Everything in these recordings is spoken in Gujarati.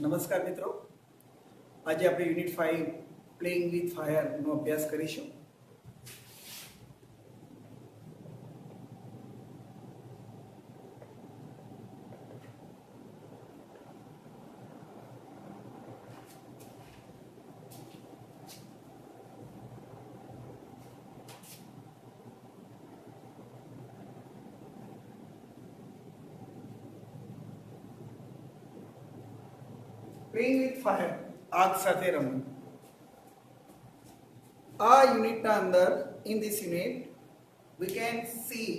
નમસ્કાર મિત્રો, આજે આપણે યુનિટ 5 પ્લેઇંગ વિથ ફાયરનો અભ્યાસ કરીશું. પ્લેઇંગ વિથ ફાયર, આગ સાથે રમવું. આ યુનિટના અંદર in this unit we can see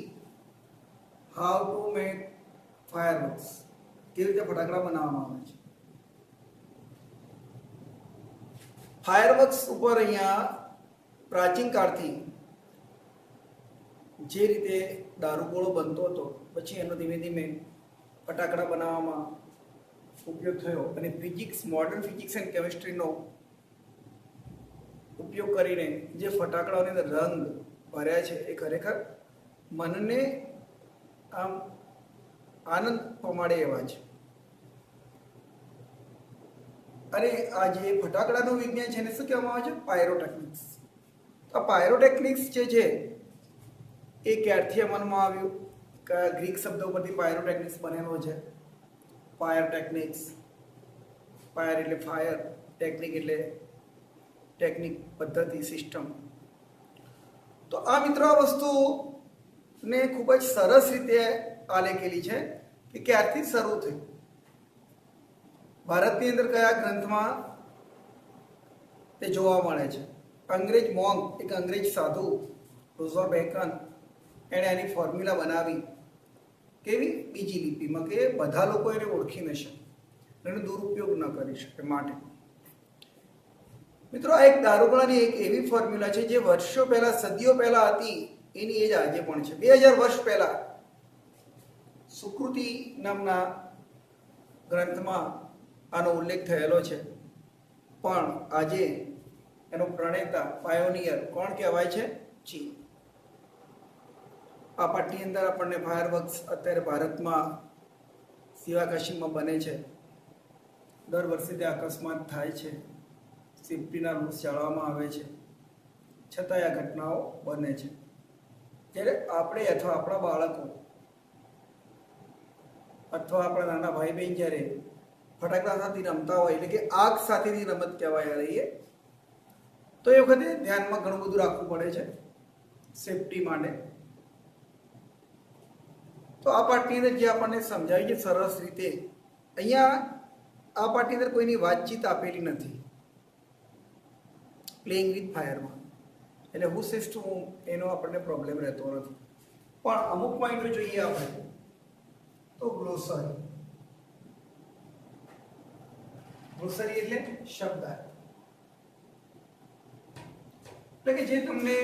how to make fireworks, કેવી રીતે ફટાકડા બનાવવામાં આવે છે. ફાયરવર્ક્સ ઉપર અહીંયા પ્રાચીન કાળથી જે રીતે દારૂગોળો બનતો હતો, પછી એનો ધીમે ધીમે ફટાકડા બનાવવામાં ઉપયોગ થયો અને ફિઝિક્સ, મોડર્ન ફિઝિક્સ એન્ડ કેમિસ્ટ્રીનો ઉપયોગ કરીને જે ફટાકડાઓની અંદર રંગ ભર્યા છે એ ખરેખર મનને આમ આનંદ પમાડે એવા છે. અને આ જે ફટાકડાનું વિજ્ઞાન છે એને શું કહેવામાં આવે છે? પાયરોટેકનિક્સ. આ પાયરોટેકનિક્સ જે છે એ ક્યારથી અમલમાં આવ્યું? ગ્રીક શબ્દ ઉપરથી પાયરોટેકનિક્સ બનેલો છે. ફાયર ટેકનિક્સ, ફાયર એટલે ફાયર, ટેકનિક એટલે ટેકનિક, પદ્ધતિ, સિસ્ટમ. તો આ મિત્રો આ વસ્તુને ખૂબ જ સરસ રીતે આલેખેલી છે કે ક્યારથી શરૂ થઈ, ભારતની અંદર કયા ગ્રંથમાં તે જોવા મળે છે. અંગ્રેજ મોંગ, એક અંગ્રેજ સાધુ રોઝર બેકન, એણે આની ફોર્મ્યુલા બનાવી. કેવી? બીજી લિપિમાં, કે બધા લોકો એને ઓળખી ન શકે, એનો દુરુપયોગ ન કરી શકે માટે. મિત્રો, આ એક દારૂગોળાની એક એવી ફોર્મ્યુલા છે જે વર્ષો પહેલા, સદીઓ પહેલા હતી, એની એજ આજે પણ છે. 2000 વર્ષ પહેલા સુકૃતિ નામના ગ્રંથમાં આનો ઉલ્લેખ થયેલો છે. પણ આજે એનો પ્રણેતા, પાયોનિયર કોણ કહેવાય છે? ચીન. આ પાઠની અંદર આપણને ફાયરવર્ક્સ અત્યારે ભારતમાં શિવાકાશીમાં બને છે. દર વર્ષે તે અકસ્માત થાય છે, સેફ્ટીના રૂલ્સ જાળવવામાં આવે છે, છતાંય આ ઘટનાઓ બને છે. જ્યારે આપણે અથવા આપણા બાળકો અથવા આપણા નાના ભાઈ બહેન જ્યારે ફટાકડા સાથે રમતા હોય, એટલે કે આગ સાથેની રમત કહેવાય રહીએ, તો એ વખતે ધ્યાનમાં ઘણું બધું રાખવું પડે છે સેફ્ટી માટે. તો આ પાઠની અંદર જે આપણને સમજાવી છે સરસ રીતે, અહીંયા આ પાઠની અંદર કોઈની વાતચીત આપેલી નથી પ્લેઇંગ વિથ ફાયરમાં, એટલે હું સેસ ટુ હું એનો આપણને પ્રોબ્લેમ રહેતો નથી. પણ અમુક પોઈન્ટો જોઈએ આપણે તો ગ્લોસરી. ગ્લોસરી એટલે શબ્દાર્થ, એટલે કે જે તમને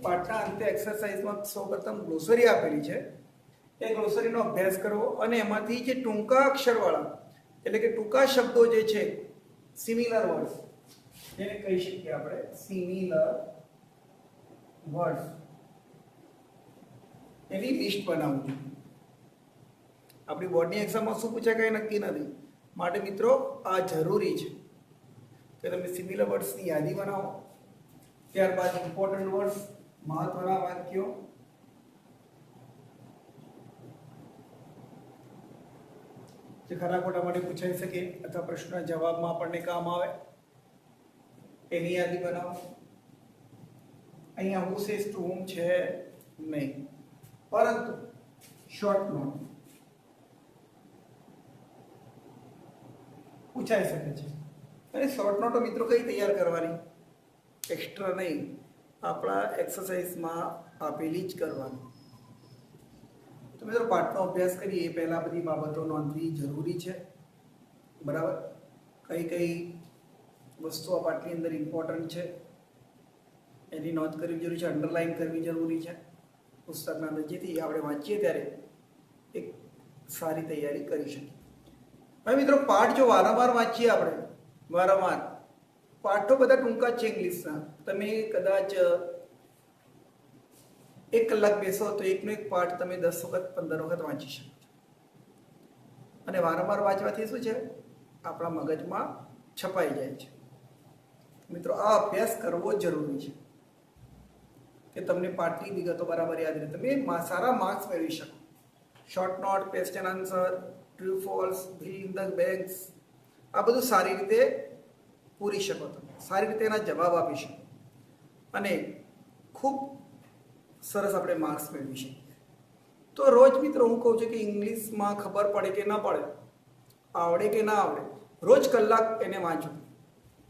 પાઠના અંતે એક્સરસાઇઝમાં સૌપ્રથમ ગ્લોસરી આપેલી છે, એ ગ્લોસરીનો અભ્યાસ કરવો અને એમાંથી જે ટૂંકા અક્ષરવાળા, એટલે કે ટૂંકા શબ્દો જે છે, સિમિલર વર્ડ્સ, જેને કહી શકીએ આપણે સિમિલર વર્ડ્સ, એની લિસ્ટ બનાવવી. આપણી બોર્ડની એક્ઝામમાં શું પૂછાય કંઈ નક્કી નથી, માટે મિત્રો આ જરૂરી છે કે તમે સિમિલર વર્ડ્સની યાદી બનાવો. ત્યારબાદ ઇમ્પોર્ટન્ટ વર્ડ્સ, મહત્વના વાક્યો, જે ખરા ખોટા માટે પૂછાઈ શકે અથવા પ્રશ્નના જવાબમાં આપણને કામ આવે, એની યાદી બનાવો. અહીંયા હું સેસ ટુ હુમ છે નહીં, પરંતુ શોર્ટ નોટ પૂછાઈ શકે છે. અને શોર્ટ નોટો મિત્રો કઈ તૈયાર કરવાની? એક્સ્ટ્રા નહીં, આપણા એક્સરસાઇઝમાં આપેલી જ કરવાની. તો મિત્રો, પાઠનો અભ્યાસ કરીએ એ પહેલાં બધી બાબતો નોંધવી જરૂરી છે. બરાબર? કઈ કઈ વસ્તુ આ પાઠની અંદર ઇમ્પોર્ટન્ટ છે એની નોંધ કરવી જરૂરી છે, અંડરલાઈન કરવી જરૂરી છે પુસ્તકના અંદર, જેથી આપણે વાંચીએ ત્યારે એક સારી તૈયારી કરી શકીએ. હવે મિત્રો, પાઠ જો વારંવાર વાંચીએ આપણે, વારંવાર, પાઠો બધા ટૂંકા છે ઇંગ્લિશના, તમે કદાચ 1 કલાક બેસો તો એકનો એક પાઠ તમે 10 વખત 15 વખત વાંચી શકો છો. અને વારંવાર વાંચવાથી શું છે, આપણા મગજમાં છપાઈ જાય છે. મિત્રો, આ અભ્યાસ કરવો જરૂરી છે કે તમને પાઠની વિગતો બરાબર યાદ રહે, તમે સારા માર્ક્સ મેળવી શકો. Short note, question answer, true false, fill in the blanks, આ બધું સારી રીતે પૂરી શકો, તમે સારી રીતે એના જવાબ આપી શકો અને ખૂબ સરસ આપણે માર્ક્સ મેળવી શકીએ. તો રોજ મિત્રો હું કહું છું કે ઇંગ્લિશમાં ખબર પડે કે ના પડે, આવડે કે ના આવડે, રોજ કલાક એને વાંચો.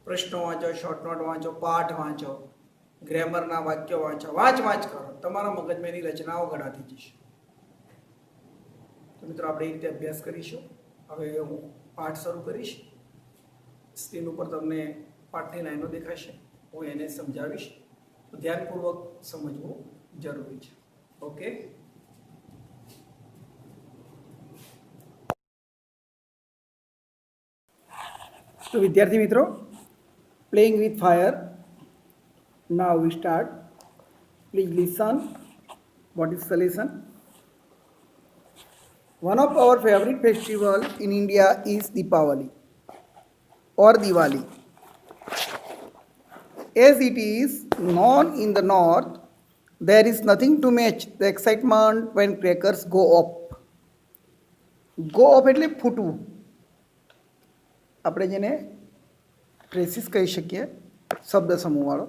પ્રશ્નો વાંચો, શોર્ટ નોટ વાંચો, પાઠ વાંચો, ગ્રેમરના વાક્યો વાંચો, વાંચ કરો. તમારા મગજમાં એની રચનાઓ ઘડાતી જશે. તો મિત્રો આપણે એ રીતે અભ્યાસ કરીશું. હવે હું પાઠ શરૂ કરીશ. સ્ક્રીન ઉપર તમને પાઠની લાઈનો દેખાશે, હું એને સમજાવીશ. તો ધ્યાનપૂર્વક સમજવું જરૂરી છે. ઓકે, તો વિદ્યાર્થી મિત્રો, playing with fire. Now V start. Please listen. What is the lesson? One of our favorite festival in India is Deepavali or Diwali. As it is known in the north, there is nothing to match the excitement when crackers go off. Go off એટલે ફૂટવું. આપણે જેને ટ્રેસિસ કહી શકીએ, શબ્દ સમૂહવાળો.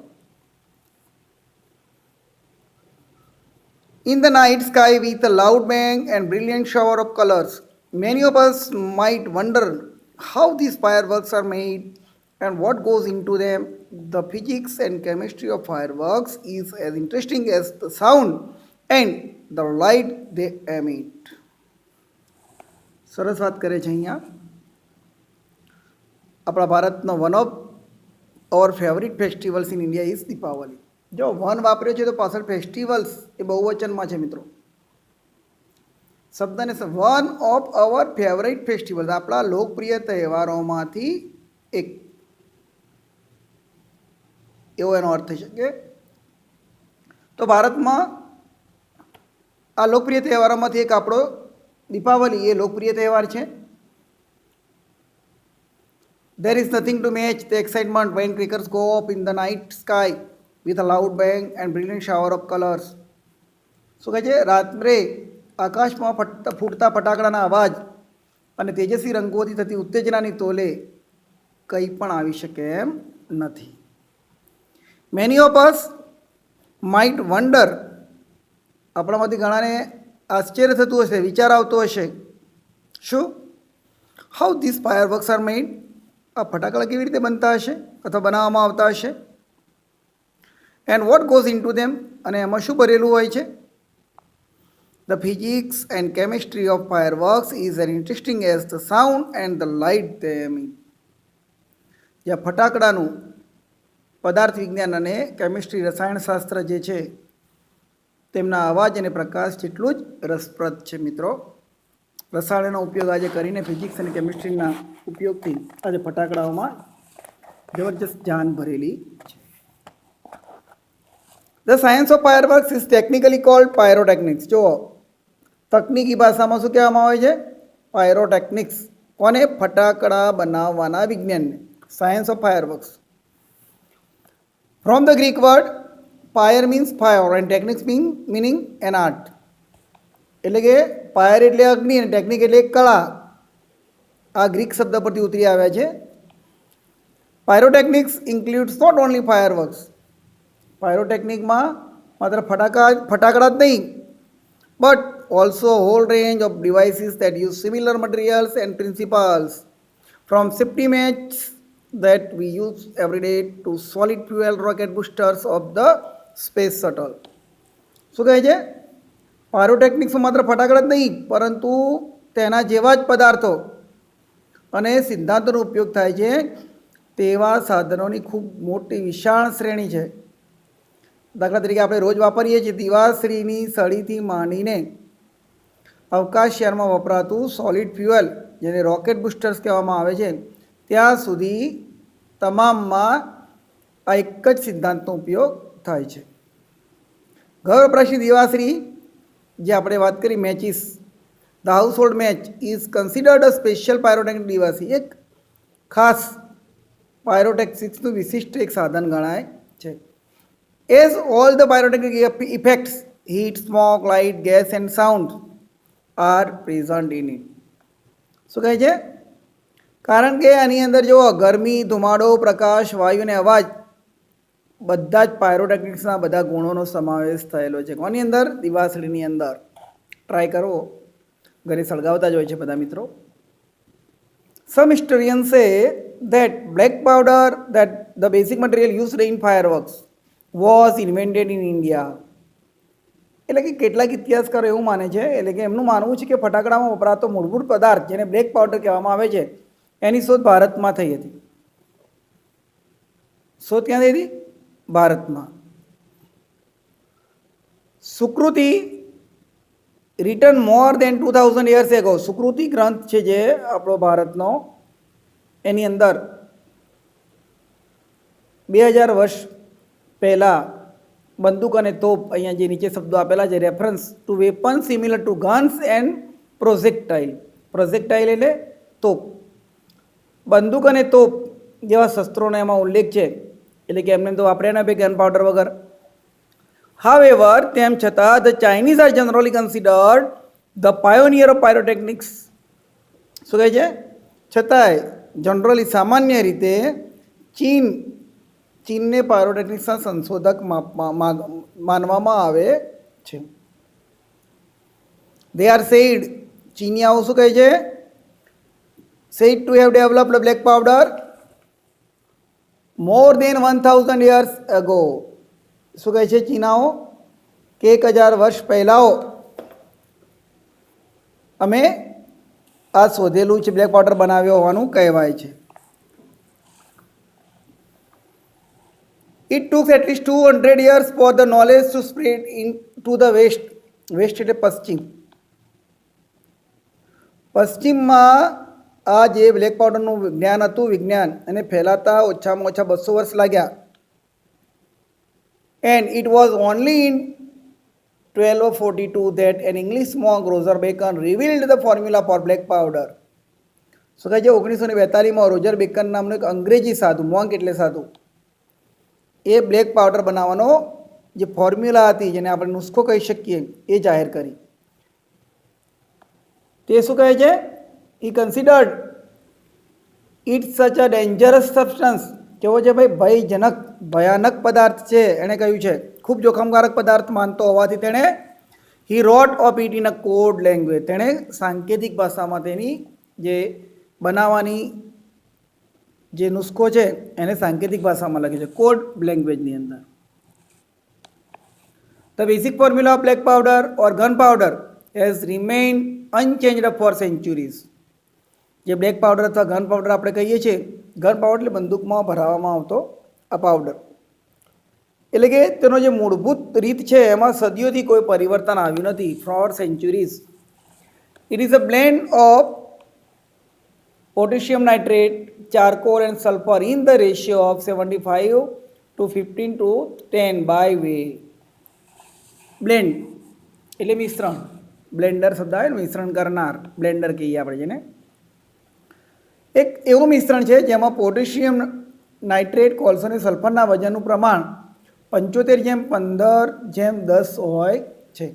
In the night sky with a loud bang and brilliant shower of colors, many of us might wonder how these fireworks are made and what goes into them. The physics and chemistry of fireworks is as interesting as the sound and the light they emit. સરસ વાત કરે છે અહીંયા. આપણા ભારતનો one of our favourite festivals in India is Deepavali. જો વન વાપર્યો છે તો પાછળ ફેસ્ટિવલ્સ એ બહુવચનમાં છે મિત્રો. શબ્દને one of our favourite festivals, આપણા લોકપ્રિય તહેવારોમાંથી એક, એવો એનો અર્થ થઈ શકે. તો ભારતમાં આ લોકપ્રિય તહેવારોમાંથી એક આપણો દીપાવલી એ લોકપ્રિય તહેવાર છે. There is nothing to match the excitement when crackers go off in the night sky with a loud bang and brilliant shower of colors. શું કહે છે? રાત્રે આકાશમાં ફૂટતા ફટાકડાના અવાજ અને તેજસ્વી રંગોથી થતી ઉત્તેજનાની તોલે કંઈ પણ આવી શકે એમ નથી. Many of us might wonder, આપણામાંથી ઘણાને આશ્ચર્ય થતું હશે, વિચાર આવતો હશે, શું? How these fireworks are made? આ ફટાકડા કેવી રીતે બનતા હશે અથવા બનાવવામાં આવતા હશે? એન્ડ વોટ ગોઝ ઇન્ટુ ધેમ, અને એમાં શું ભરેલું હોય છે? The physics and chemistry of fireworks is as interesting as the sound and the light they emit. જ્યાં ફટાકડાનું પદાર્થ વિજ્ઞાન અને કેમિસ્ટ્રી રસાયણશાસ્ત્ર જે છે તેમના અવાજ અને પ્રકાશ જેટલું જ રસપ્રદ છે મિત્રો. રસાયણનો ઉપયોગ આજે કરીને ફિઝિક્સ અને કેમિસ્ટ્રીના ઉપયોગથી આજે ફટાકડાઓમાં જબરજસ્ત જાન ભરેલી છે. The science of fireworks is technically cold pyrotechnics. જો તકનીકી ભાષામાં શું કહેવામાં આવે છે? પાયરોટેકનિક્સ. કોને? ફટાકડા બનાવવાના વિજ્ઞાનને. Science of fireworks. From the Greek word fire means fire and technics meaning an art. એટલે કે ફાયર એટલે અગ્નિ અને ટેકનિક એટલે કળા. આ ગ્રીક શબ્દ પરથી ઉતરી આવ્યા છે. Pyrotechnics includes not only fireworks. પાયરોટેકનિકમાં માત્ર ફટાકડા જ નહીં, but also whole range of devices that use similar materials and principles, from safety match that we use every day to solid fuel rocket boosters of the space shuttle. શું કહે છે? પાયરોટેકનિક્સમાં માત્ર ફટાકડા જ નહીં, પરંતુ તેના જેવા જ પદાર્થો અને સિદ્ધાંતોનો ઉપયોગ થાય છે તેવા સાધનોની ખૂબ મોટી વિશાળ શ્રેણી છે. દાખલા તરીકે આપણે રોજ વાપરીએ છીએ દિવાશ્રીની સળીથી માંડીને અવકાશયાનમાં વપરાતું સોલિડ ફ્યુઅલ, જેને રોકેટ બુસ્ટર્સ કહેવામાં આવે છે, ત્યાં સુધી તમામમાં આ એક જ સિદ્ધાંતનો ઉપયોગ થાય છે. ઘર વપરાશી દિવાશ્રી જે આપણે વાત કરી, matches, the household match is considered a special pyrotechnic device. એક ખાસ પાયરોટેક્સિસનું વિશિષ્ટ એક સાધન ગણાય છે. As all the pyrotechnic effects heat, smoke, light, gas and sound are present in it. શું કહે છે? કારણ કે આની અંદર જો ગરમી, ધુમાડો, પ્રકાશ, વાયુ અને અવાજ બધા જ પાયરોટેક્ટિક્સના બધા ગુણોનો સમાવેશ થયેલો છે. કોની અંદર? દિવાસળીની અંદર. ટ્રાય કરો, ઘરે સળગાવતા જ હોય છે બધા મિત્રો. Some historians say that black powder, that the basic material used in fireworks, was invented in India. એટલે કે કેટલાક ઇતિહાસકારો એવું માને છે, એટલે કે એમનું માનવું છે કે ફટાકડામાં વપરાતો મૂળભૂત પદાર્થ જેને બ્લેક પાવડર કહેવામાં આવે છે એની શોધ ભારતમાં થઈ હતી. શોધ ક્યાં થઈ હતી? ભારતમાં. સુકૃતિ રિટર્ન મોર દેન 2000 years ago. સુકૃતિ ગ્રંથ છે જે આપણો ભારતનો, એની અંદર 2000 વર્ષ પહેલાં બંદૂક અને તોપ, અહીંયા જે નીચે શબ્દો આપેલા છે, reference to weapon similar to guns and projectile. Projectile એટલે તોપ. બંદૂક અને તોપ જેવા શસ્ત્રોનો એમાં ઉલ્લેખ છે, એટલે કે એમને તો વાપર્યા ના ગન પાવડર વગર. However, તેમ છતાં the Chinese are generally considered the pioneer of pyrotechnics. શું કહે છે? છતાંય જનરલી સામાન્ય રીતે ચીનને પાયરોટેક્નિક્સના સંશોધક માનવામાં આવે છે. They are said, ચીનિયાઓ શું કહે છે? Said to have developed black powder more than 1000 years ago. શું કહે છે ચીનાઓ? કે 1000 વર્ષ પહેલાં અમે આ શોધેલું છે, બ્લેક પાવડર બનાવ્યો હોવાનું કહેવાય છે. It took at least 200 years for the knowledge to spread into the west. West એટલે પશ્ચિમ. પશ્ચિમમાં આ જે બ્લેક પાવડરનું જ્ઞાન હતું, વિજ્ઞાન, એને ફેલાતા ઓછામાં ઓછા 200 વર્ષ લાગ્યા. And it was only in 1242 that an English monk, Roger Bacon, revealed the formula for black powder. શું કહે છે? 1942માં રોજર બેકન નામનો એક અંગ્રેજી સાધુ, મોંક એટલે સાધુ, એ બ્લેક પાવડર બનાવવાનો જે ફોર્મ્યુલા હતી, જેને આપણે નુસ્ખો કહી શકીએ, એ જાહેર કરી. તે શું કહે છે? he considered it such a dangerous substance. કેવો છે ભાઈ? ભયાનક પદાર્થ છે, એણે કહ્યું છે. ખૂબ જોખમકારક પદાર્થ માનતો હોવાથી તેણે he wrote of it in a code language. તેણે સાંકેતિક ભાષામાં તેની જે બનાવવાની જે નુસ્ખો છે એને સાંકેતિક ભાષામાં લખી છે, કોડ લેંગ્વેજની અંદર. The basic formula of black powder or gunpowder has remained unchanged for centuries. જે બ્લેક પાવડર અથવા ગન પાવડર આપણે કહીએ છીએ, ગન પાવડર એટલે બંદૂકમાં ભરાવવામાં આવતો આ પાવડર, એટલે કે તેનો જે મૂળભૂત રીત છે એમાં સદીઓથી કોઈ પરિવર્તન આવ્યું નથી. Four centuries. It is a blend of potassium nitrate, charcoal and sulfur in the ratio of 75 to 15:10 by weight. Blend એટલે મિશ્રણ. બ્લેન્ડર શબ્દ આવે ને, મિશ્રણ કરનાર, બ્લેન્ડર કહીએ આપણે જેને. એક એવું મિશ્રણ છે જેમાં પોટેશિયમ નાઇટ્રેટ, કોલસો અને સલ્ફરના વજનનું પ્રમાણ 75:15:10 હોય છે.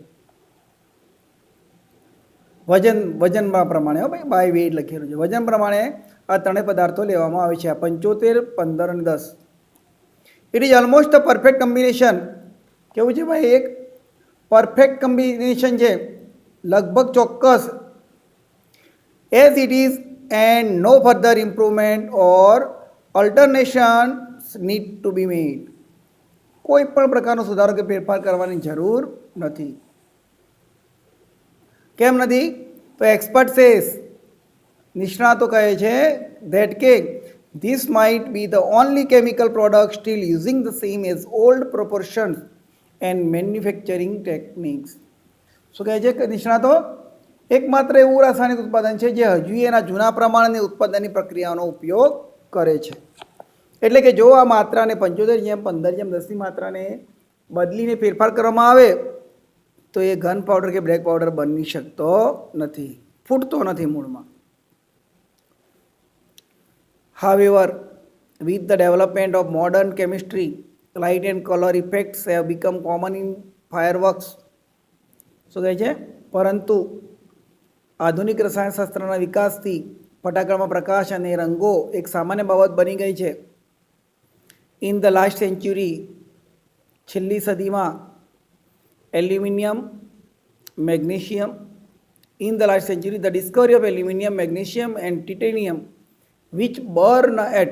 વજનમાં પ્રમાણે, ભાઈ બાય વેઇટ લખેલું છે, વજન પ્રમાણે આ ત્રણેય પદાર્થો લેવામાં આવે છે. 75, 15 અને 10. It is almost a perfect combination. કેવું છે ભાઈ? એક પરફેક્ટ કોમ્બિનેશન છે, લગભગ ચોક્કસ. As it is and no further improvement or alternations need to be made. કોઈ પણ પ્રકારનો સુધારો કે ફેરફાર કરવાની જરૂર નથી. કેમ નથી? તો એક્સપર્ટ સેસ, નિષ્ણાતો કહે છે, ધેટ કે this might be the only chemical product still using the same as old proportions and manufacturing techniques. શું કહે છે કે નિષ્ણાતો? એકમાત્ર એવું રાસાયણિક ઉત્પાદન છે જે હજુ એના જૂના પ્રમાણની ઉત્પાદનની પ્રક્રિયાનો ઉપયોગ કરે છે. એટલે કે જો આ માત્રાને 75:15:10ની માત્રાને બદલીને ફેરફાર કરવામાં આવે તો એ ગન પાવડર કે બ્લેક પાવડર બની શકતો નથી, ફૂટતો નથી મૂળમાં. However, with the development of modern chemistry, light and color effects have become common in fireworks. શું કહે છે? પરંતુ આધુનિક રસાયણશાસ્ત્રના વિકાસથી ફટાકડામાં પ્રકાશ અને રંગો એક સામાન્ય બાબત બની ગઈ છે. ઇન ધ લાસ્ટ સેન્ચુરી, છેલ્લી સદીમાં aluminium, magnesium, in the last century, the discovery of aluminum, magnesium and titanium, which burn at,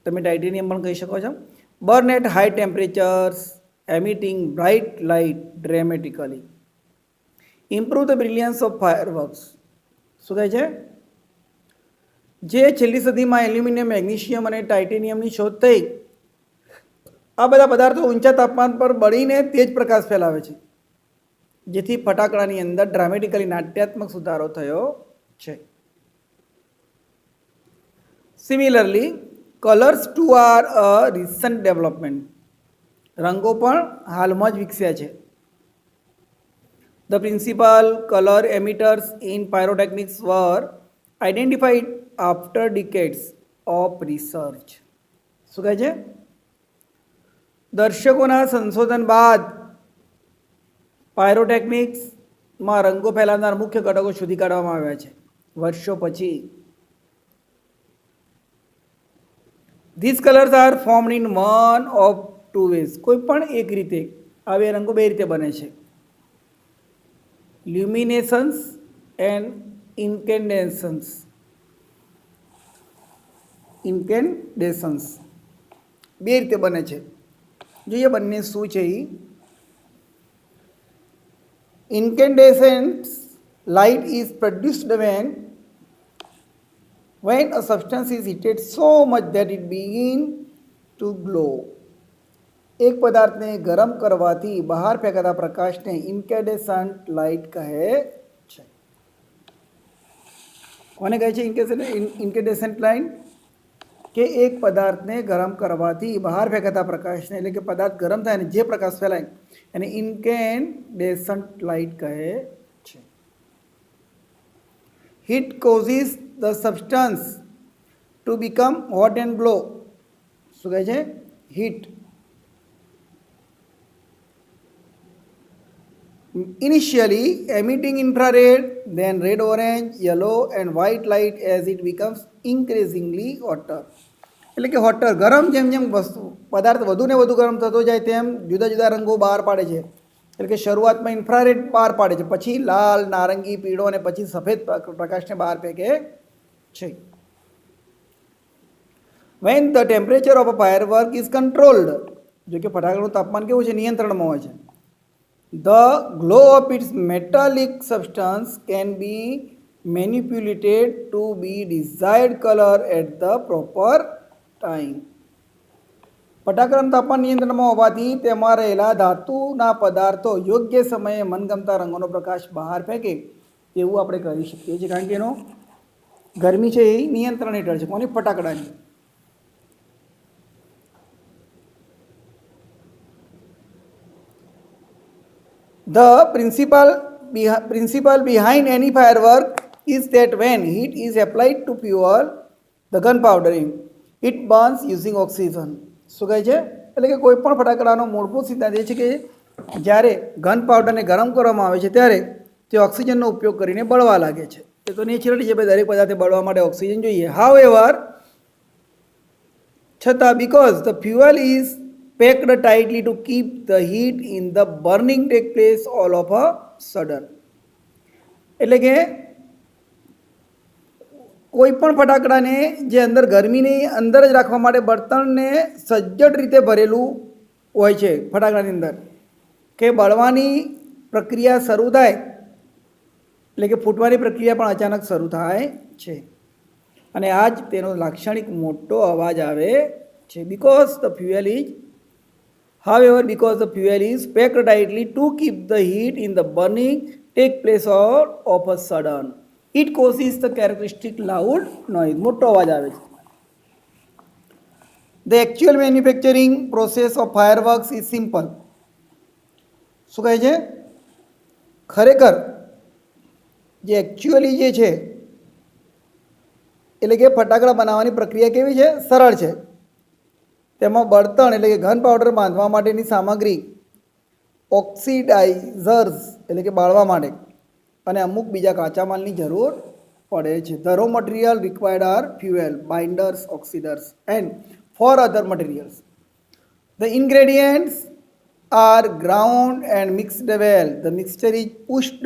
તમે ટાઇટેનિયમ પણ કહી શકો છો, burn at high temperatures, emitting bright light dramatically, improve the brilliance of fireworks. શું કહે છે? જે છેલ્લી સદીમાં એલ્યુમિનિયમ, મેગ્નેશિયમ અને ટાઇટેનિયમની શોધ થઈ, આ બધા પદાર્થો ઊંચા તાપમાન પર બળીને તેજ પ્રકાશ ફેલાવે છે, જેથી ફટાકડાની અંદર ડ્રામેટિકલી નાટ્યાત્મક સુધારો થયો છે. Similarly, colours too are a recent development. રંગો પણ હાલમાં જ વિકસ્યા છે. The principal colour emitters in pyrotechnics were identified after decades of research. શું કહે છે? દર્શકોના સંશોધન બાદ પાયરોટેકનિક્સમાં રંગો ફેલાવનાર મુખ્ય ઘટકો શોધી કાઢવામાં આવ્યા છે વર્ષો પછી. This colours are formed in one of two ways. કોઈ પણ એક રીતે હવે રંગો બે રીતે બને છે, લ્યુમિનેસન્સ એન્ડ ઇન્કેન્ડેસન્સ. ઇન્કેન્ડેસન્સ બે રીતે બને છે. જોઈએ બંને શું છે. Incandescent light is produced when a substance is heated so much that it begins to glow. એક પદાર્થને ગરમ કરવાથી બહાર ફેંકાતા પ્રકાશને ઇન્કેન્ડેસન્ટ લાઇટ કહે છે. કોને કહે છે ઇન્કેન્ડેસન્ટ લાઇટ? કે એક પદાર્થને ગરમ કરવાથી બહાર ફેંકાતા પ્રકાશને, એટલે કે પદાર્થ ગરમ થાય અને જે પ્રકાશ ફેલાય એને ઇન્કેન્ડેસન્ટ લાઇટ કહે છે. Heat causes the substance to become hot and glow. શું કહે છે? Heat initially emitting infrared, then red, orange, yellow and white light as it becomes increasingly hotter. એટલે કે હોટર, ગરમ જેમ જેમ વસ્તુ પદાર્થ વધુ ને વધુ ગરમ થતો જાય તેમ જુદા જુદા રંગો બહાર પાડે છે. એટલે કે શરૂઆતમાં ઇન્ફ્રારેડ બહાર પાડે છે, પછી લાલ, નારંગી, પીળો અને પછી સફેદ પ્રકાશને બહાર ફેંકે છે. When the temperature of a firework is controlled, જો કે ફટાકડાનું તાપમાન કેવું છે? નિયંત્રણમાં હોય છે. The glow of its metallic substance can be manipulated to be desired color at the proper time. ફટાકડાનું તાપમાન નિયંત્રણમાં હોવાથી તેમાં રહેલા ધાતુના પદાર્થો યોગ્ય સમયે મનગમતા રંગોનો પ્રકાશ બહાર ફેંકે તેવું આપણે કરી શકીએ છીએ, કારણ કે એનો ગરમી છે એ નિયંત્રણ હેઠળ છે. કોની? ફટાકડાની. The principle behind any firework is that when heat is applied to fuel the gunpowdering, it burns using oxygen. શું કહે છે? એટલે કે કોઈ પણ ફટાકડાનો મૂળભૂત સિદ્ધાંત એ છે કે જ્યારે ગન પાવડરને ગરમ કરવામાં આવે છે ત્યારે તે ઓક્સિજનનો ઉપયોગ કરીને બળવા લાગે છે. એ તો નેચરલી છે, ભાઈ દરેક પદાર્થે બળવા માટે ઓક્સિજન જોઈએ. હાઉએવર, છતાં, because the fuel is packed tightly to keep the heat in the burning take place all of a sudden. એટલે કે કોઈ પણ ફટાકડાને જે અંદર ગરમીની અંદર જ રાખવા માટે બળતણને સજ્જડ રીતે ભરેલું હોય છે ફટાકડાની અંદર, કે બળવાની પ્રક્રિયા શરૂ થાય એટલે કે ફૂટવાની પ્રક્રિયા પણ અચાનક શરૂ થાય છે અને આ જ તેનો લાક્ષણિક મોટો અવાજ આવે છે. because the fuel is packed tightly to keep the heat in the burning take place all of a sudden, it causes the characteristic loud noise. મોટો અવાજ આવે છે. The actual manufacturing process of fireworks is simple. શું કહે છે? ખરેખર જે એકચ્યુઅલી જે છે એટલે કે ફટાકડા બનાવવાની પ્રક્રિયા કેવી છે? સરળ છે. તેમાં બળતણ એટલે કે ઘન પાવડર બાંધવા માટેની સામગ્રી, ઓક્સિડાઇઝર્સ એટલે કે બાળવા માટે, અને અમુક બીજા કાચા માલની જરૂર પડે છે. The raw material required are fuel, binders, oxidisers and four other materials. The ingredients are ground and mixed well. The mixture is pushed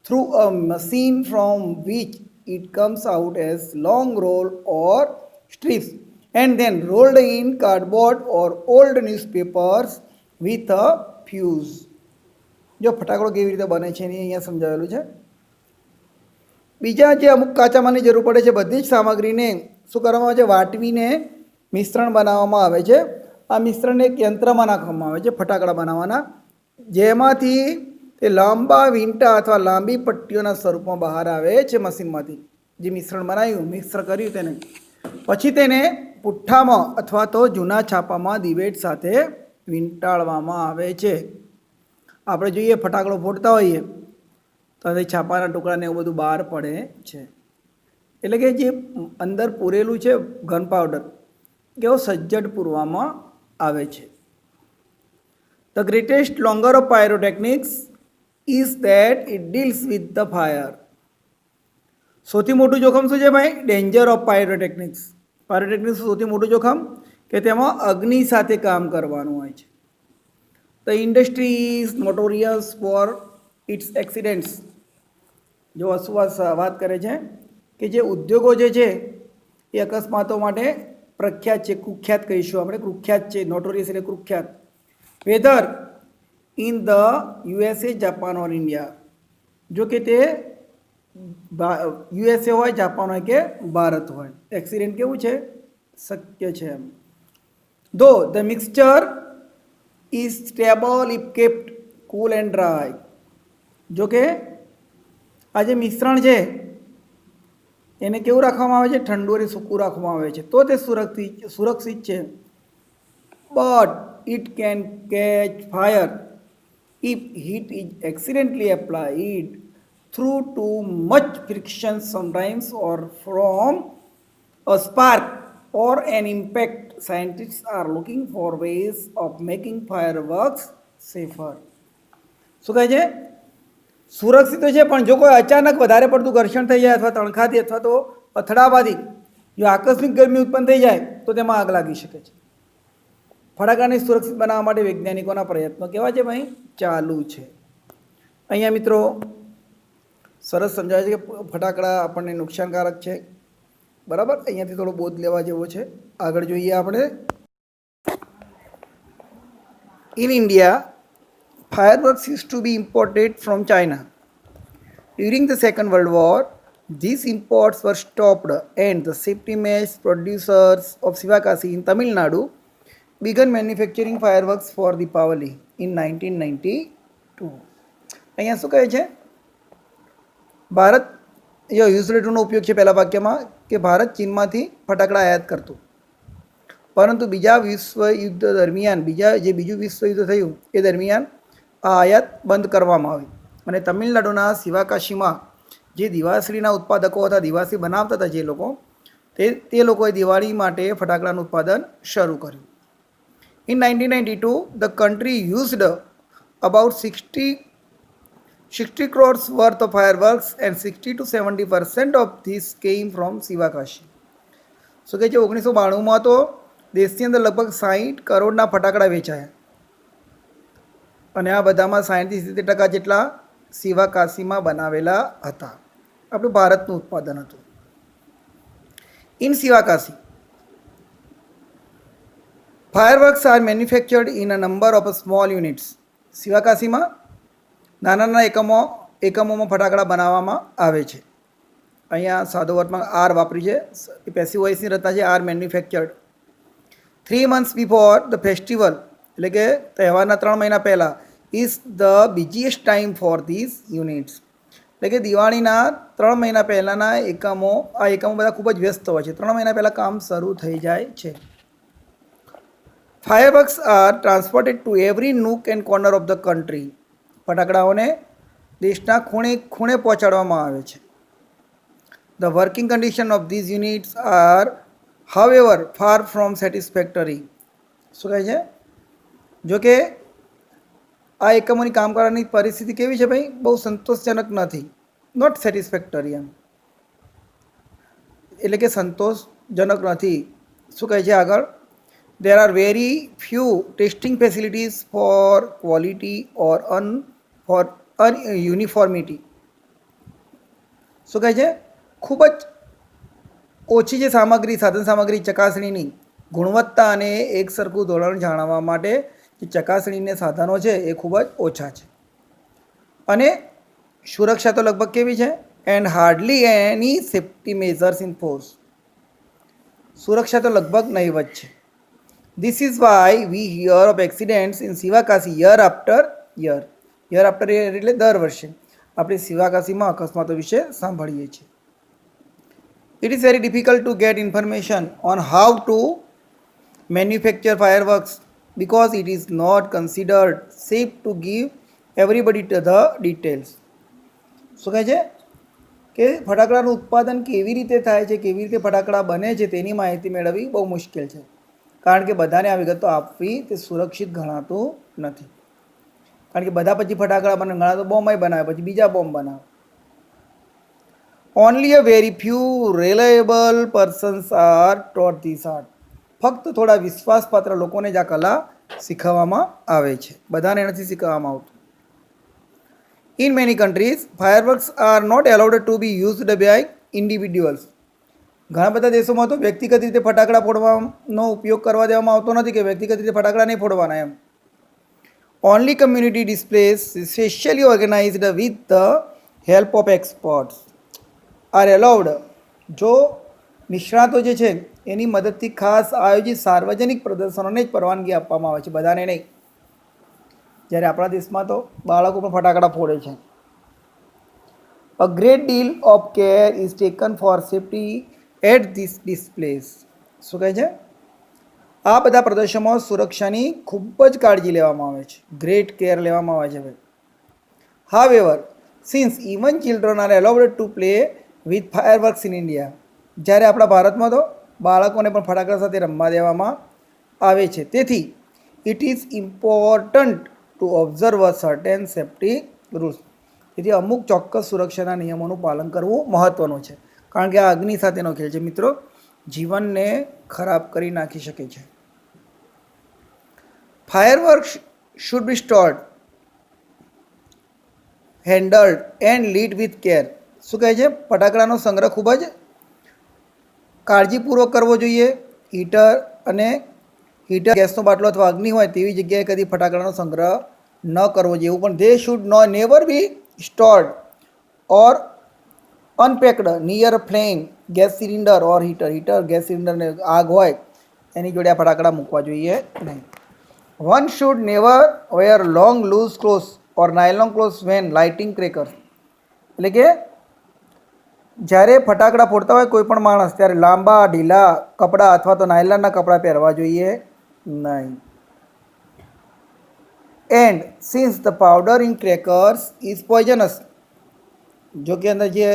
through a machine from which it comes out as long roll or strips and then rolled in cardboard or old newspapers with a fuse. જો ફટાકડો કેવી રીતે બને છે એની અહીંયા સમજાવેલું છે. બીજા જે અમુક કાચા માલની જરૂર પડે છે બધી જ સામગ્રીને શું કરવામાં આવે છે? વાટવીને મિશ્રણ બનાવવામાં આવે છે. આ મિશ્રણને એક યંત્રમાં નાખવામાં આવે છે ફટાકડા બનાવવાના, જેમાંથી તે લાંબા વીંટા અથવા લાંબી પટ્ટીઓના સ્વરૂપમાં બહાર આવે છે મશીનમાંથી. જે મિશ્રણ બનાવ્યું, મિક્સર કર્યું તેને પછી તેને પુઠ્ઠામાં અથવા તો જૂના છાપામાં દિવેટ સાથે વીંટાળવામાં આવે છે. આપણે જોઈએ ફટાકડો ફોડતા હોઈએ તો તે છાપાના ટુકડાને એવું બધું બહાર પડે છે. એટલે કે જે અંદર પૂરેલું છે ઘન પાવડર કેવો સજ્જડ પૂરવામાં આવે છે. The greatest longer of pyrotechnics is that it deals with the fire. સૌથી મોટું જોખમ શું છે ભાઈ? Danger of pyrotechnics. પાયરોટેકનિક્સ સૌથી મોટું જોખમ કે તેમાં અગ્નિ સાથે કામ કરવાનું હોય છે. The industry is notorious for its accidents. જો અસુવાસ વાત કરે છે કે જે ઉદ્યોગો જે છે એ અકસ્માતો માટે પ્રખ્યાત છે, કુખ્યાત કહીશું આપણે, કુખ્યાત છે. નોટોરિયસ એટલે કુખ્યાત. Whether in the USA, Japan or India. જો કે તે યુએસએ હોય, જાપાન હોય કે ભારત હોય, એક્સિડન્ટ કેવું છે? શક્ય છે એમ. ધો the mixture is stable if kept cool and dry. જો કે આ જે મિશ્રણ છે એને કેવું રાખવામાં આવે છે? ઠંડુ અને સૂકું રાખવામાં આવે છે તો તે સુરક્ષિત છે. But it can catch fire if heat is accidentally applied through too much friction sometimes or from a spark or an impact. Scientist are looking for ways of making fireworks safer. શું કહે છે? સુરક્ષિત છે પણ જો કોઈ અચાનક વધારે પડતું ઘર્ષણ થઈ જાય અથવા તણખાથી અથવા તો અથડાવાથી જો આકસ્મિક ગરમી ઉત્પન્ન થઈ જાય તો તેમાં આગ લાગી શકે છે. ફટાકડાને સુરક્ષિત બનાવવા માટે વૈજ્ઞાનિકોના પ્રયત્નો કેવા છે ભાઈ? ચાલુ છે. અહીંયા મિત્રો સરસ સમજાવે છે કે ફટાકડા આપણને નુકસાનકારક છે. બરાબર, અહીંયાથી થોડો બોધ લેવા જેવો છે. આગળ જોઈએ આપણે. In India, fireworks used to be imported from China. During the Second World War, these imports were stopped and the safety mesh producers of Sivakasi in Tamil Nadu began manufacturing fireworks for Deepavali in 1992. અહીંયા શું કહે છે? ભારત યુઝલેટરનો ઉપયોગ છે પહેલા વાક્યમાં કે ભારત ચીનમાંથી ફટાકડા આયાત કરતું, પરંતુ બીજા વિશ્વયુદ્ધ દરમિયાન બીજું વિશ્વયુદ્ધ થયું એ દરમિયાન આ આયાત બંધ કરવામાં આવી અને તમિલનાડુના શિવાકાશીમાં જે દિવાસળીના ઉત્પાદકો હતા, દિવાસળી બનાવતા હતા જે લોકો, તે લોકોએ દિવાળી માટે ફટાકડાનું ઉત્પાદન શરૂ કર્યું. In 1992 the country used about 60 crores worth of fireworks and 60 to 70% of this came from Sivakasi. શું કહે છે? 1992માં તો દેશની અંદર લગભગ 60 કરોડના ફટાકડા વેચાયા અને આ બધામાં 60-70% જેટલા શિવાકાશીમાં બનાવેલા હતા. આપણું ભારતનું ઉત્પાદન હતું. In Sivakasi, fireworks are manufactured in a number of small units. શિવાકાશીમાં નાના નાના એકમોમાં ફટાકડા બનાવવામાં આવે છે. અહીંયા સાદો વર્તમાં આર વાપરી છે, પેસિવ વોઇસની રચના છે. Are manufactured 3 months before the festival, એટલે કે તહેવારના 3 મહિના પહેલાં, is the busiest time for these units. એટલે કે દિવાળીના 3 મહિના પહેલાંના એકમો બધા ખૂબ જ વ્યસ્ત હોય છે. 3 મહિના પહેલાં કામ શરૂ થઈ જાય છે. Fireworks are transported to every nook and corner of the country. ફટાકડાઓને દેશના ખૂણે ખૂણે પહોંચાડવામાં આવે છે. The working condition of these units are, however, far from satisfactory. શું કહે છે? જો કે આ એકમોની કામ કરવાની પરિસ્થિતિ કેવી છે ભાઈ? બહુ સંતોષજનક નથી. નોટ સેટિસ્ફેક્ટરી એમ, એટલે કે સંતોષજનક નથી. શું કહે છે આગળ? There are very few testing facilities for quality or for uniformity. શું કહે છે? ખૂબ જ ઓછી છે સામગ્રી, સાધન સામગ્રી ચકાસણીની ગુણવત્તા અને એક સરખું ધોરણ જાણવા માટે જે ચકાસણીને સાધનો છે એ ખૂબ જ ઓછા છે. અને સુરક્ષા તો લગભગ કેવી છે? And hardly any safety measures in force. સુરક્ષા તો લગભગ નહીવત છે. This is why we hear of accidents in Sivakasi year after year. Year after year એટલે દર વર્ષે આપણે શિવાકાશીમાં અકસ્માતો વિશે સાંભળીએ છીએ. It is very difficult to get information on how to manufacture fireworks because it is not considered safe to give everybody to the details. શું કહે છે કે ફટાકડાનું ઉત્પાદન કેવી રીતે થાય છે, કેવી રીતે ફટાકડા બને છે તેની માહિતી મેળવવી બહુ મુશ્કેલ છે, કારણ કે બધાને આ વિગતો આપવી તે સુરક્ષિત ગણાતું નથી. કારણ કે બધા પછી ફટાકડા બને, ઘણા તો બોમ્બ બનાવે, પછી બીજા બોમ્બ બનાવે. Only a very few reliable persons are taught these art. ફક્ત થોડા વિશ્વાસપાત્ર લોકોને જ આ કલા શીખવવામાં આવે છે, બધાને નથી શીખવવામાં આવતું. In many countries fireworks are not allowed to be used by individuals. ઘણા બધા દેશોમાં તો વ્યક્તિગત રીતે ફટાકડા ફોડવાનો ઉપયોગ કરવા દેવામાં આવતો નથી, કે વ્યક્તિગત રીતે ફટાકડા નહીં ફોડવાના એમ. Only community displays specially organised with the help of experts are allowed. જો નિષ્ણાતો જે છે એની મદદથી ખાસ આયોજિત સાર્વજનિક પ્રદર્શનોને જ પરવાનગી આપવામાં આવે છે, બધાને નહીં. જ્યારે આપણા દેશમાં તો બાળકો પણ ફટાકડા ફોડે છે. A great deal of care is taken for safety at this displays. શું કહે છે? આ બધા પ્રદર્શનમાં સુરક્ષાની ખૂબ જ કાળજી લેવામાં આવે છે, ગ્રેટ કેર લેવામાં આવે છે ભાઈ. However, since even children are allowed to play with fireworks in India, જ્યારે આપણા ભારતમાં તો બાળકોને પણ ફટાકડા સાથે રમવા દેવામાં આવે છે, તેથી it is important to observe a certain safety rules. તેથી અમુક ચોક્કસ સુરક્ષાના નિયમોનું પાલન કરવું મહત્ત્વનું છે, કારણ કે આ અગ્નિ સાથેનો ખેલ છે મિત્રો, જીવનને ખરાબ કરી નાખી શકે છે. Fireworks should be stored, handled and lit with care. શું કહે છે? ફટાકડાનો સંગ્રહ ખૂબ જ કાળજીપૂર્વક કરવો જોઈએ. હીટર ગેસનો બાટલો અથવા અગ્નિ હોય તેવી જગ્યાએ કદી ફટાકડાનો સંગ્રહ ન કરવો જોઈએ. એવું પણ they should never be stored or unpacked near a flame, gas cylinder or heater gas સિલિન્ડરને આગ હોય એની જોડે આ ફટાકડા મૂકવા જોઈએ નહીં. One should never wear long loose clothes or nylon clothes when lighting crackers. એટલે કે જ્યારે ફટાકડા ફોડતા હોય કોઈ પણ માણસ ત્યારે લાંબા ઢીલા કપડાં અથવા તો નાયલનના કપડાં પહેરવા જોઈએ નહીં. And since the powder in crackers is poisonous. જો કે અંદર જે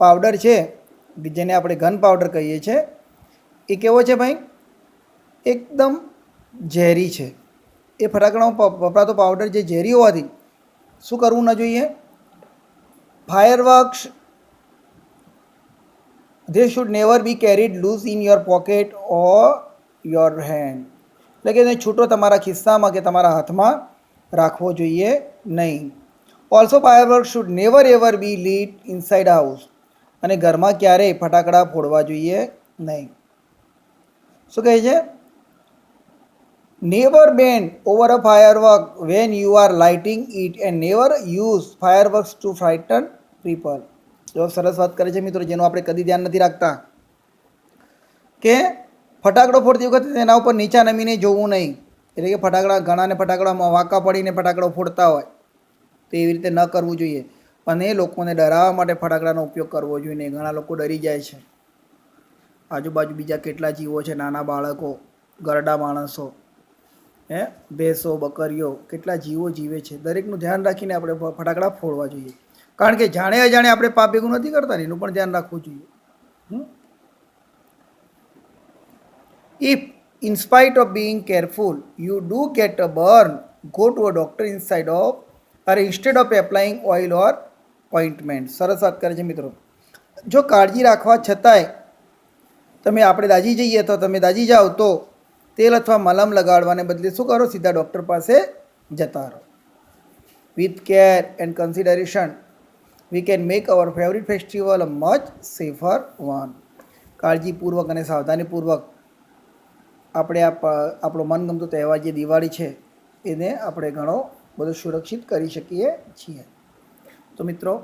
પાવડર છે જેને આપણે ઘન પાવડર કહીએ છીએ એ કેવો છે ભાઈ? એકદમ ઝેરી છે. એ ફટાકડામાં વપરાતો પાવડર જે ઝેરી હોવાથી શું કરવું ન જોઈએ? Fireworks they should never be carried loose in your pocket or your hand. એટલે કે એને છૂટો તમારા ખિસ્સામાં કે તમારા હાથમાં રાખવો જોઈએ નહીં. Also fireworks should never ever be lit inside house. અને ઘરમાં ક્યારેય ફટાકડા ફોડવા જોઈએ નહીં. શું કહે છે? Never bend over a firework when you are lighting it and never use fireworks to frighten people. જો સરસ વાત કરે છે મિત્રો, જેનું આપણે કદી ધ્યાન નથી રાખતા, કે ફટાકડો ફોડતી વખતે તેના ઉપર નીચા નમીને જોવું નહીં. એટલે કે ફટાકડા ઘણાને ફટાકડામાં વાંકા પડીને ફટાકડો ફોડતા હોય તો એવી રીતે ન કરવું જોઈએ. અને લોકોને ડરાવવા માટે ફટાકડાનો ઉપયોગ કરવો જોઈએ નહીં. ઘણા લોકો ડરી જાય છે. આજુબાજુ બીજા કેટલા જીવો છે, નાના બાળકો, ગરડા માણસો, ભેંસો, બકરીઓ, કેટલા જીવો જીવે છે. દરેકનું ધ્યાન રાખીને આપણે ફટાકડા ફોડવા જોઈએ. કારણ કે જાણે અજાણે આપણે પાપ ભેગું નથી કરતા ને, એનું પણ ધ્યાન રાખવું જોઈએ. If in spite of being careful you do get a burn, go to a doctor instead of applying oil or ointment. સરસ વાત કરે છે મિત્રો. જો કાળજી રાખવા છતાંય તમે આપણે દાજી જઈએ તો તમે દાજી જાઓ તો તેલ અથવા મલમ લગાડવાને બદલે શું કરો, સીધા ડૉક્ટર પાસે જતા રહો. With care and consideration we can make hour favourite festival a much safer one. કાળજીપૂર્વક અને સાવધાનીપૂર્વક આપણે આપણો મનગમતો તહેવાર જે દિવાળી છે એને આપણે ઘણો બધો સુરક્ષિત કરી શકીએ છીએ. તો મિત્રો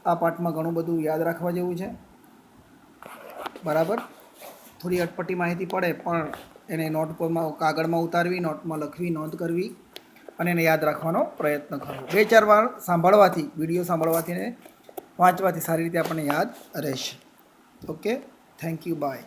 આ પાઠમાં ઘણું બધું યાદ રાખવા જેવું છે. બરાબર, થોડી અટપટી માહિતી પડે પણ એને નોટમાં કાગળમાં ઉતારવી, નોટમાં લખવી, નોંધ કરવી અને એને યાદ રાખવાનો પ્રયત્ન કરવો. 2-4 વાર સાંભળવાથી, વિડીયો સાંભળવાથી ને વાંચવાથી સારી રીતે આપણને યાદ રહેશે. Okay, thank you, by.